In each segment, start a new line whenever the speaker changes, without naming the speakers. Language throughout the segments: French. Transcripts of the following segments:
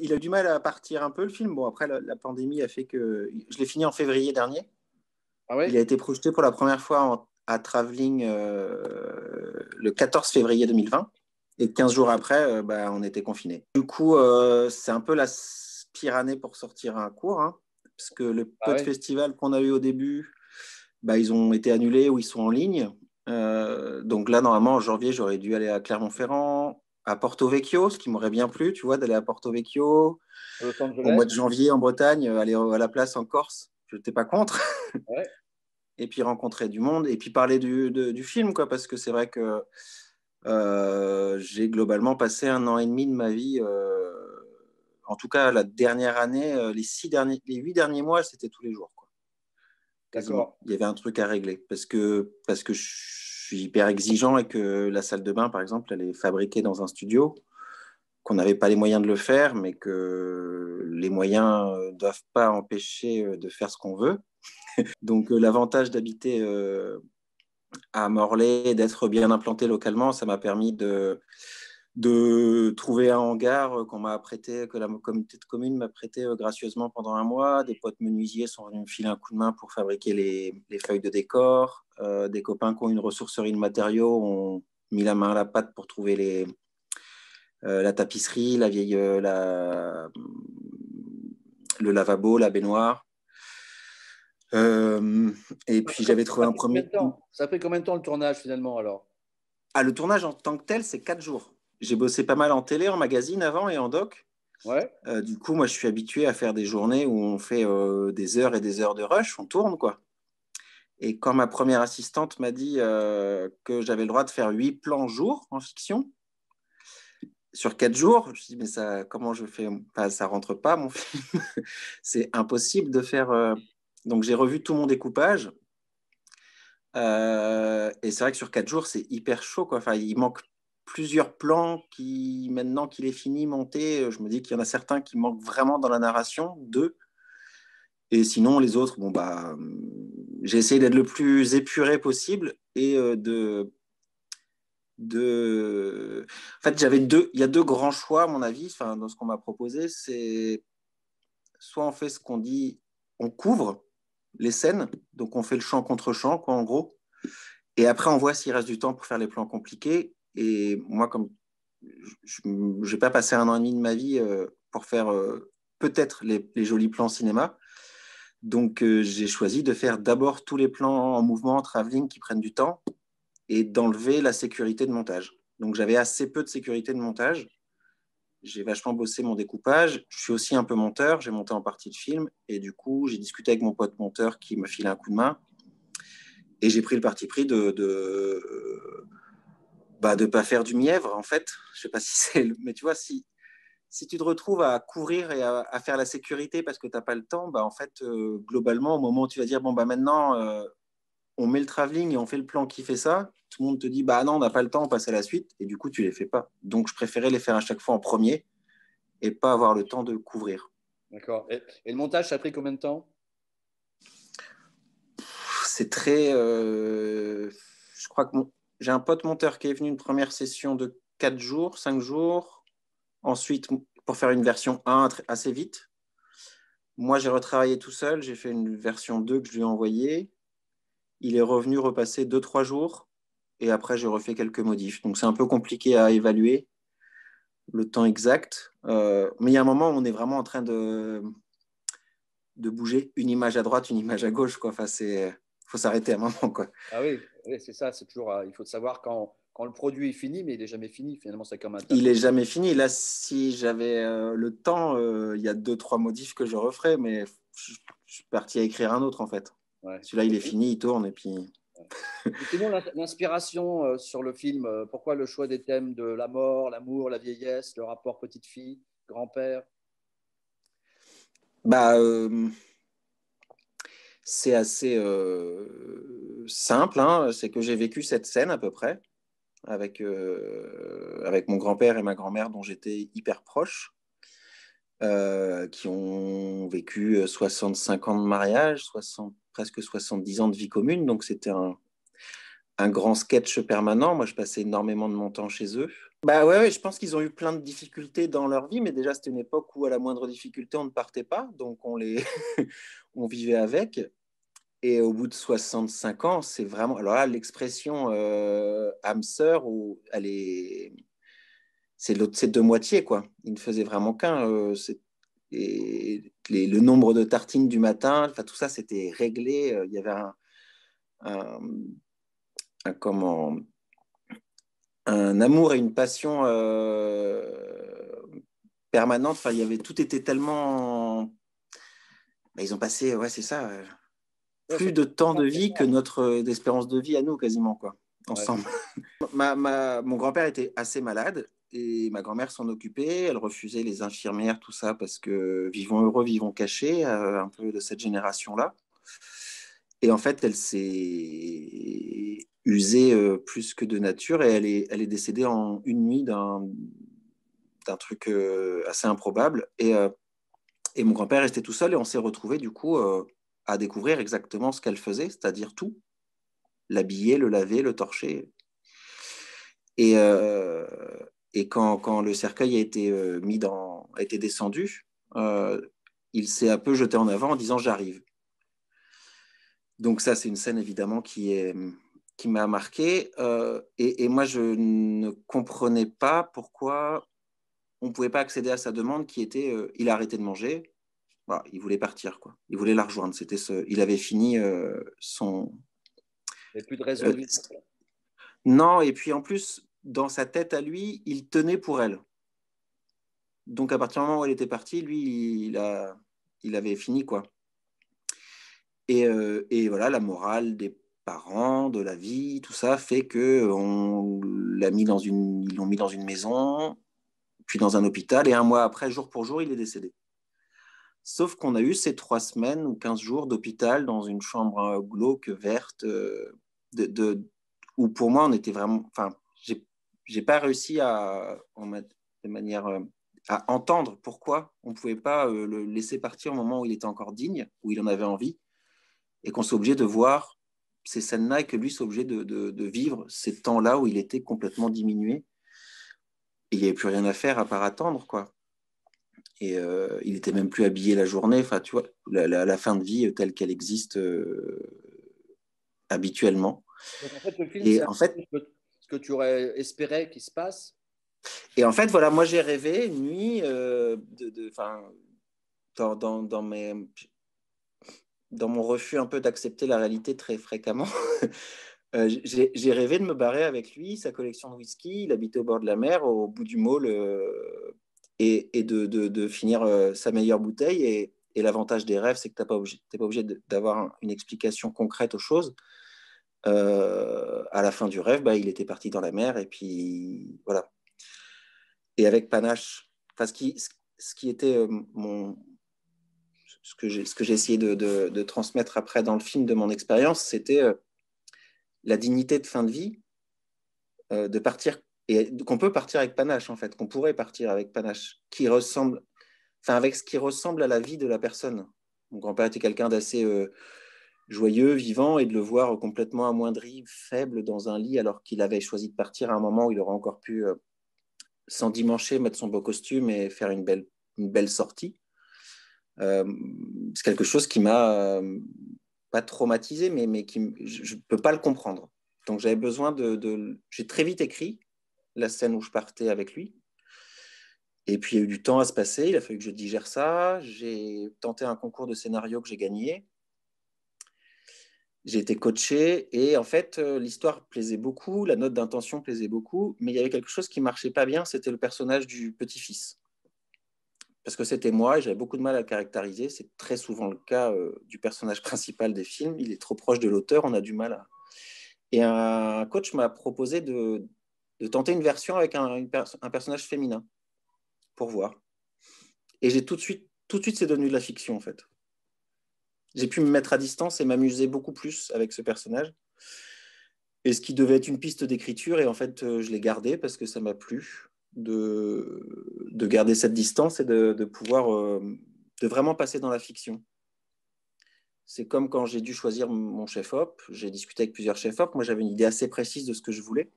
Il a eu du mal à partir un peu, le film. Bon, après, la pandémie a fait que... Je l'ai fini en février dernier.
Ah ouais?
Il a été projeté pour la première fois à Travelling le 14 février 2020. Et 15 jours après, on était confinés. Du coup, c'est un peu la pire année pour sortir un court, hein, parce que le
Ah
peu de
ouais?
festivals qu'on a eu au début, ils ont été annulés ou ils sont en ligne. Donc là, normalement, en janvier, j'aurais dû aller à Clermont-Ferrand, à Porto Vecchio, ce qui m'aurait bien plu, tu vois, d'aller à Porto Vecchio.
Los
Au mois
Angeles?
de janvier, en Bretagne, aller à la place en Corse, je n'étais pas contre.
Ouais.
Et puis rencontrer du monde, et puis parler du film, quoi, parce que c'est vrai que j'ai globalement passé 1 an et demi de ma vie, en tout cas la dernière année, les 8 derniers mois, c'était tous les jours, quoi,
D'accord.
quasiment. Il y avait un truc à régler, parce que je suis hyper exigeant et que la salle de bain, par exemple, elle est fabriquée dans un studio, qu'on n'avait pas les moyens de le faire, mais que les moyens ne doivent pas empêcher de faire ce qu'on veut. Donc l'avantage d'habiter à Morlaix, d'être bien implanté localement, ça m'a permis de trouver un hangar qu'on m'a prêté, que la communauté de communes m'a prêté gracieusement pendant un mois. Des potes menuisiers sont venus me filer un coup de main pour fabriquer les feuilles de décor. Des copains qui ont une ressourcerie de matériaux ont mis la main à la pâte pour trouver la tapisserie, le lavabo, la baignoire. Et puis j'avais trouvé
Ça a
un
pris combien
premier.
de temps? Ça a pris combien de temps le tournage finalement alors?
Ah, le tournage en tant que tel, c'est 4 jours. J'ai bossé pas mal en télé, en magazine avant et en doc.
Ouais.
Du coup, moi, je suis habitué à faire des journées où on fait des heures et des heures de rush, on tourne, quoi. Et quand ma première assistante m'a dit que j'avais le droit de faire 8 plans jour en fiction, sur 4 jours, je me suis dit, mais ça, comment je fais? Enfin, ça rentre pas, mon film. C'est impossible de faire. Donc, j'ai revu tout mon découpage. Et c'est vrai que sur 4 jours, c'est hyper chaud, quoi. Enfin, il manque plusieurs plans qui, maintenant qu'il est fini, monté, je me dis qu'il y en a certains qui manquent vraiment dans la narration, deux. Et sinon, les autres, bon, j'ai essayé d'être le plus épuré possible et En fait, il y a deux grands choix, à mon avis, enfin, dans ce qu'on m'a proposé. C'est soit on fait ce qu'on dit, on couvre les scènes, donc on fait le champ contre champ, quoi, en gros. Et après, on voit s'il reste du temps pour faire les plans compliqués. Et moi, comme je n'ai pas passé 1 an et demi de ma vie pour faire peut-être les jolis plans cinéma. Donc, j'ai choisi de faire d'abord tous les plans en mouvement, en travelling, qui prennent du temps, et d'enlever la sécurité de montage. Donc, j'avais assez peu de sécurité de montage. J'ai vachement bossé mon découpage. Je suis aussi un peu monteur. J'ai monté en partie de film. Et du coup, j'ai discuté avec mon pote monteur qui me filait un coup de main. Et j'ai pris le parti pris de pas faire du mièvre, en fait. Je sais pas si c'est... Mais tu vois, si tu te retrouves à courir et à faire la sécurité parce que tu n'as pas le temps, en fait, globalement, au moment où tu vas dire, bon, maintenant, on met le travelling et on fait le plan qui fait ça, tout le monde te dit, bah non, on n'a pas le temps, on passe à la suite, et du coup, tu les fais pas. Donc, je préférais les faire à chaque fois en premier et pas avoir le temps de couvrir.
D'accord. Et le montage, ça a pris combien de temps?
C'est très... je crois que j'ai un pote monteur qui est venu une première session de 4 jours, 5 jours. Ensuite, pour faire une version 1 assez vite. Moi, j'ai retravaillé tout seul. J'ai fait une version 2 que je lui ai envoyée. Il est revenu repasser 2, 3 jours. Et après, j'ai refait quelques modifs. Donc, c'est un peu compliqué à évaluer le temps exact. Mais il y a un moment où on est vraiment en train de bouger une image à droite, une image à gauche, quoi. Enfin, faut s'arrêter à un moment, quoi.
Ah oui, oui, c'est ça. C'est toujours. Il faut savoir quand le produit est fini, mais il n'est jamais fini. Finalement, c'est comme un
Il
tableau.
est jamais fini. Là, si j'avais le temps, il y a 2, 3 modifs que je referais, mais je suis parti à écrire un autre, en fait.
Ouais.
Celui-là, il est fini, il tourne, et puis...
Et sinon, l'inspiration sur le film, pourquoi le choix des thèmes de la mort, l'amour, la vieillesse, le rapport petite-fille, grand-père?
Bah, c'est assez simple, hein. C'est que j'ai vécu cette scène à peu près avec mon grand-père et ma grand-mère dont j'étais hyper proche, qui ont vécu 65 ans de mariage, presque 70 ans de vie commune. Donc c'était un grand sketch permanent. Moi, je passais énormément de mon temps chez eux. Bah ouais, je pense qu'ils ont eu plein de difficultés dans leur vie, mais déjà, c'était une époque où, à la moindre difficulté, on ne partait pas, donc on vivait avec. Et au bout de 65 ans, c'est vraiment. Alors là, l'expression âme sœur, c'est deux moitiés, quoi. Il ne faisait vraiment qu'un. Et le nombre de tartines du matin, enfin, tout ça, c'était réglé. Il y avait un, comment, un amour et une passion permanente. Enfin, tout était tellement. Bah, ils ont passé, ouais, c'est ça,
Ouais, ça
plus de temps de vie que
fait-
notre espérance de vie à nous, quasiment, quoi,
ouais.
ensemble. Mon grand-père était assez malade et ma grand-mère s'en occupait. Elle refusait les infirmières, tout ça, parce que vivons heureux, vivons cachés, un peu de cette génération-là. Et en fait, elle s'est usée plus que de nature et elle est décédée en une nuit d'un truc assez improbable. Et mon grand-père restait tout seul et on s'est retrouvé du coup à découvrir exactement ce qu'elle faisait, c'est-à-dire tout, l'habiller, le laver, le torcher. Et, euh, et quand le cercueil a été descendu, euh, il s'est un peu jeté en avant en disant j'arrive. Donc ça, c'est une scène évidemment qui m'a marqué. Et moi, je ne comprenais pas pourquoi on ne pouvait pas accéder à sa demande qui était il a arrêté de manger. Voilà, il voulait partir, quoi. Il voulait la rejoindre. Il avait fini son.
Il n'y a plus de raison
euh,
de vivre.
non, et puis en plus, dans sa tête à lui, il tenait pour elle. Donc à partir du moment où elle était partie, lui, il avait fini, quoi. Et voilà, la morale des parents, de la vie, tout ça fait que ils l'ont mis dans une maison, puis dans un hôpital, et un mois après, jour pour jour, il est décédé. Sauf qu'on a eu ces 3 semaines ou 15 jours d'hôpital dans une chambre glauque, verte, de, de- où pour moi, on était vraiment. Enfin, j'ai pas réussi de manière à entendre pourquoi on ne pouvait pas le laisser partir au moment où il était encore digne, où il en avait envie, et qu'on soit obligé de voir ces scènes-là et que lui soit obligé de vivre ces temps-là où il était complètement diminué. Et il n'y avait plus rien à faire à part attendre, quoi. Et il était même plus habillé la journée. Enfin, tu vois, la fin de vie telle qu'elle existe habituellement.
Donc, en fait, le film,
Et
c'est un
en fait,
peu ce que tu aurais espéré qu'il se passe.
voilà, moi j'ai rêvé une nuit dans dans mon refus un peu d'accepter la réalité très fréquemment. J'ai rêvé de me barrer avec lui, sa collection de whisky. Il habitait au bord de la mer, au bout du môle, et de finir sa meilleure bouteille. Et l'avantage des rêves, c'est que t'es pas obligé d'avoir une explication concrète aux choses. À la fin du rêve, bah, il était parti dans la mer, et puis voilà. Et avec panache, enfin, ce qui était ce que j'ai essayé de transmettre après dans le film de mon expérience, c'était la dignité de fin de vie, de partir, et qu'on peut partir avec panache, en fait, qu'on pourrait partir avec panache, avec ce qui ressemble à la vie de la personne. Mon grand-père était quelqu'un d'assez joyeux, vivant, et de le voir complètement amoindri, faible dans un lit, alors qu'il avait choisi de partir à un moment où il aurait encore pu s'endimancher, mettre son beau costume et faire une belle sortie. Euh, c'est quelque chose qui m'a pas traumatisé, mais je ne peux pas le comprendre. Donc j'avais besoin J'ai très vite écrit la scène où je partais avec lui. Et puis il y a eu du temps à se passer, il a fallu que je digère ça. J'ai tenté un concours de scénario que j'ai gagné. J'ai été coaché et en fait, l'histoire plaisait beaucoup, la note d'intention plaisait beaucoup, mais il y avait quelque chose qui marchait pas bien, c'était le personnage du petit-fils. Parce que c'était moi et j'avais beaucoup de mal à le caractériser. C'est très souvent le cas du personnage principal des films. Il est trop proche de l'auteur, on a du mal à. Et un coach m'a proposé de tenter une version avec un personnage féminin pour voir. Et j'ai tout de suite, c'est devenu de la fiction en fait. J'ai pu me mettre à distance et m'amuser beaucoup plus avec ce personnage. Et ce qui devait être une piste d'écriture, et en fait, je l'ai gardé parce que ça m'a plu de garder cette distance et de pouvoir de vraiment passer dans la fiction. C'est comme quand j'ai dû choisir mon chef-op. J'ai discuté avec plusieurs chefs-op. Moi, j'avais une idée assez précise de ce que je voulais.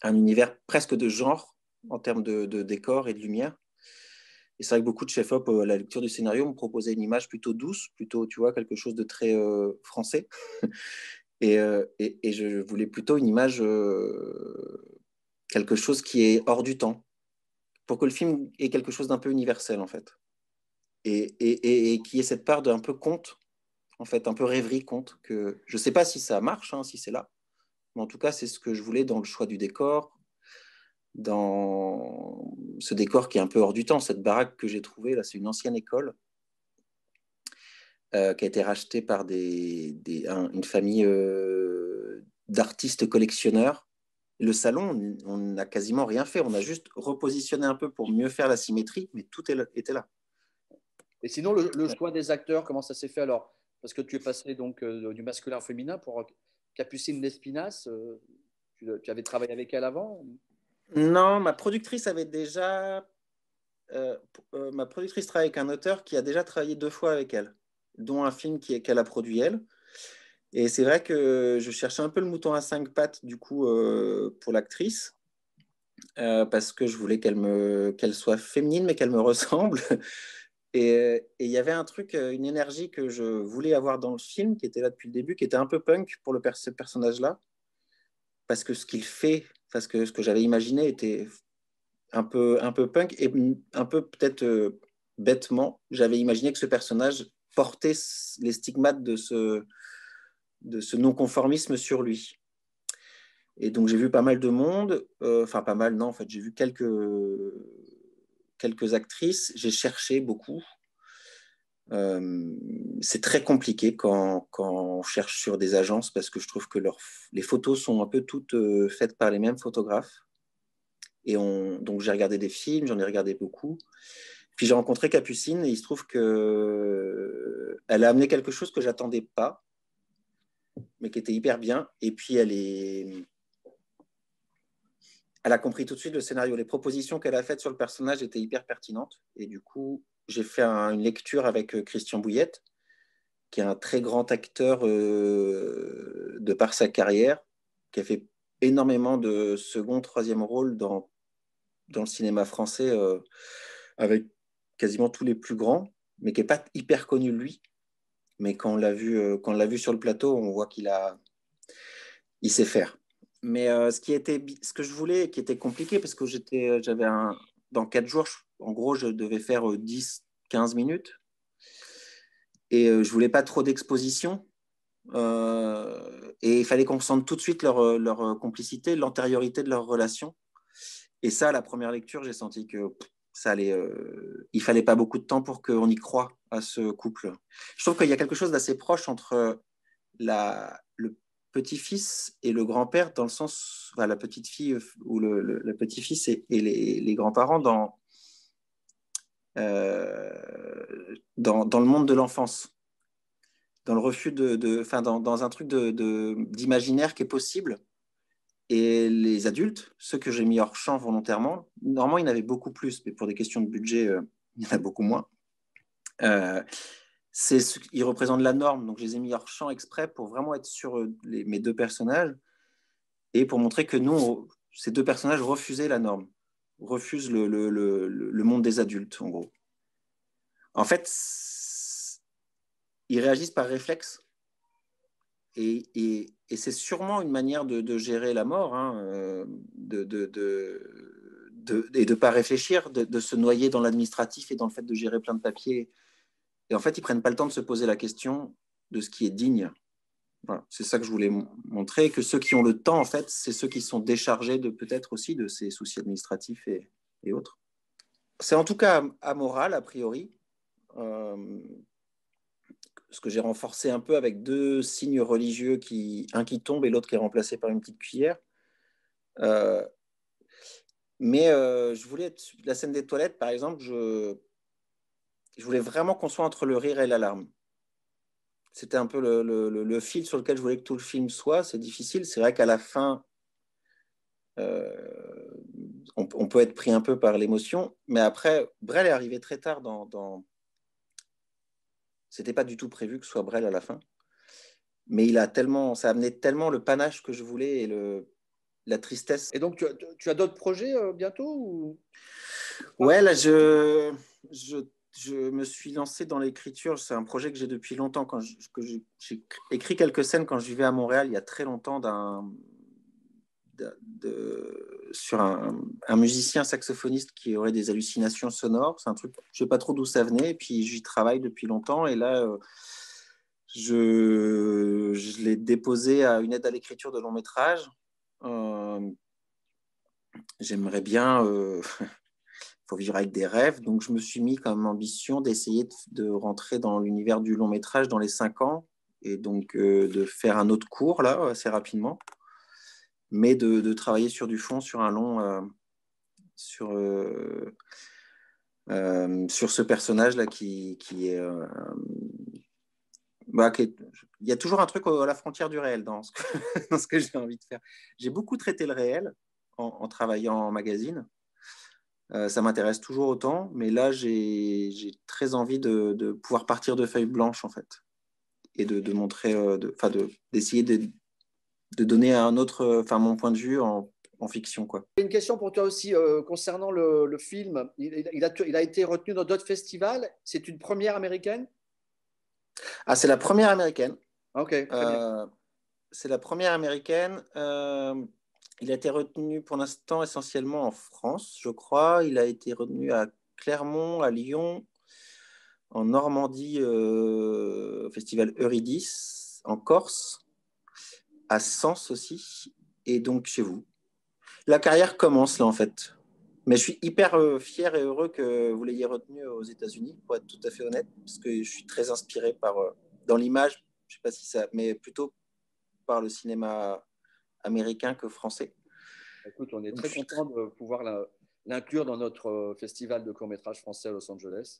Un univers presque de genre en termes de décor et de lumière. Et c'est vrai que beaucoup de chefs-op, à la lecture du scénario, me proposaient une image plutôt douce, plutôt, tu vois, quelque chose de très français. Et je voulais plutôt une image, quelque chose qui est hors du temps, pour que le film ait quelque chose d'un peu universel, en fait. Et qui ait cette part d'un peu conte, en fait, un peu rêverie, conte, que je ne sais pas si ça marche, hein, si c'est là, mais en tout cas, c'est ce que je voulais dans le choix du décor, dans ce décor qui est un peu hors du temps. Cette baraque que j'ai trouvée, là, c'est une ancienne école qui a été rachetée par une famille d'artistes collectionneurs. Le salon, on n'a quasiment rien fait. On a juste repositionné un peu pour mieux faire la symétrie, mais tout était là.
Et sinon, le choix des acteurs, comment ça s'est fait alors? Parce que tu es passé donc du masculin au féminin pour Capucine Lespinasse. Tu avais travaillé avec elle avant?
Non, ma productrice avait déjà. Ma productrice travaille avec un auteur qui a déjà travaillé 2 fois avec elle, dont un film qu'elle a produit elle. Et c'est vrai que je cherchais un peu le mouton à 5 pattes, du coup, pour l'actrice, parce que je voulais qu'elle soit féminine, mais qu'elle me ressemble. Et il y avait un truc, une énergie que je voulais avoir dans le film, qui était là depuis le début, qui était un peu punk pour ce personnage-là, parce que ce qu'il fait, parce que ce que j'avais imaginé était un peu punk, et un peu peut-être bêtement, j'avais imaginé que ce personnage portait les stigmates de ce non-conformisme sur lui. Et donc j'ai vu pas mal de monde, enfin pas mal, non, en fait, j'ai vu quelques actrices, j'ai cherché beaucoup. C'est très compliqué quand on cherche sur des agences parce que je trouve que les photos sont un peu toutes faites par les mêmes photographes. Donc j'ai regardé des films, j'en ai regardé beaucoup. Puis j'ai rencontré Capucine et il se trouve que elle a amené quelque chose que j'attendais pas, mais qui était hyper bien. Et puis elle a compris tout de suite le scénario. Les propositions qu'elle a faites sur le personnage étaient hyper pertinentes. Et du coup, j'ai fait une lecture avec Christian Bouillette, qui est un très grand acteur de par sa carrière, qui a fait énormément de second, troisième rôle dans le cinéma français, avec quasiment tous les plus grands, mais qui n'est pas hyper connu lui. Mais quand on l'a vu sur le plateau, on voit il sait faire. Mais ce que je voulais, qui était compliqué, parce que dans 4 jours, en gros, je devais faire 10-15 minutes. Et je voulais pas trop d'exposition. Et il fallait qu'on sente tout de suite leur complicité, l'antériorité de leur relation. Et ça, à la première lecture, j'ai senti que ça allait. Il fallait pas beaucoup de temps pour qu'on y croie à ce couple. Je trouve qu'il y a quelque chose d'assez proche entre le petit-fils et le grand-père, dans le sens, enfin, la petite fille ou le petit-fils et les grands-parents dans le monde de l'enfance, dans le refus enfin, dans un truc d'imaginaire qui est possible. Et les adultes, ceux que j'ai mis hors champ volontairement, normalement, il y en avait beaucoup plus, mais pour des questions de budget, il y en a beaucoup moins. Euh, ils représentent la norme, donc je les ai mis hors champ exprès pour vraiment être sur mes 2 personnages et pour montrer que nous, ces 2 personnages refusaient la norme, refusent le monde des adultes, en gros. En fait, ils réagissent par réflexe et c'est sûrement une manière de gérer la mort, hein, et de ne pas réfléchir, de se noyer dans l'administratif et dans le fait de gérer plein de papiers. Et en fait, ils ne prennent pas le temps de se poser la question de ce qui est digne. Voilà, c'est ça que je voulais montrer, que ceux qui ont le temps, en fait, c'est ceux qui sont déchargés peut-être aussi de ces soucis administratifs et autres. C'est en tout cas amoral, a priori. Ce que j'ai renforcé un peu avec 2 signes religieux, un qui tombe et l'autre qui est remplacé par une petite cuillère. Euh, mais la scène des toilettes, par exemple, je voulais vraiment qu'on soit entre le rire et l'alarme. C'était un peu le fil sur lequel je voulais que tout le film soit. C'est difficile. C'est vrai qu'à la fin, on peut être pris un peu par l'émotion. Mais après, Brel est arrivé très tard C'était pas du tout prévu que ce soit Brel à la fin. Mais ça a amené tellement le panache que je voulais et la tristesse.
Et donc, tu as d'autres projets bientôt ou...
Ouais, là, je, je me suis lancé dans l'écriture. C'est un projet que j'ai depuis longtemps. J'ai écrit quelques scènes quand je vivais à Montréal il y a très longtemps sur un musicien saxophoniste qui aurait des hallucinations sonores. C'est un truc, je ne sais pas trop d'où ça venait. Et puis j'y travaille depuis longtemps. Et là, je l'ai déposé à une aide à l'écriture de long métrage. J'aimerais bien, faut vivre avec des rêves, donc je me suis mis comme ambition d'essayer de rentrer dans l'univers du long métrage dans les 5 ans et donc de faire un autre cours là assez rapidement, mais de travailler sur du fond, sur un long, sur, sur ce personnage là qui est, il y a toujours un truc à la frontière du réel dans ce que, dans ce que j'ai envie de faire. J'ai beaucoup traité le réel en travaillant en magazine. Ça m'intéresse toujours autant, mais là, j'ai très envie de pouvoir partir de feuilles blanches, en fait, et de montrer, d'essayer de donner un autre, mon point de vue en fiction, quoi.
Une question pour toi aussi concernant le film. Il a été retenu dans d'autres festivals. C'est une première américaine?
Ah, c'est la première américaine.
Ok, très bien.
Euh, c'est la première américaine. Il a été retenu pour l'instant essentiellement en France, je crois. Il a été retenu à Clermont, à Lyon, en Normandie, au festival Eurydice, en Corse, à Sens aussi, et donc chez vous. La carrière commence là en fait. Mais je suis hyper fier et heureux que vous l'ayez retenu aux États-Unis, pour être tout à fait honnête, parce que je suis très inspiré dans l'image, je sais pas si ça, mais plutôt par le cinéma américain que français.
Écoute, on est
Donc,
très content de pouvoir l'inclure dans notre festival de court-métrage français à Los Angeles.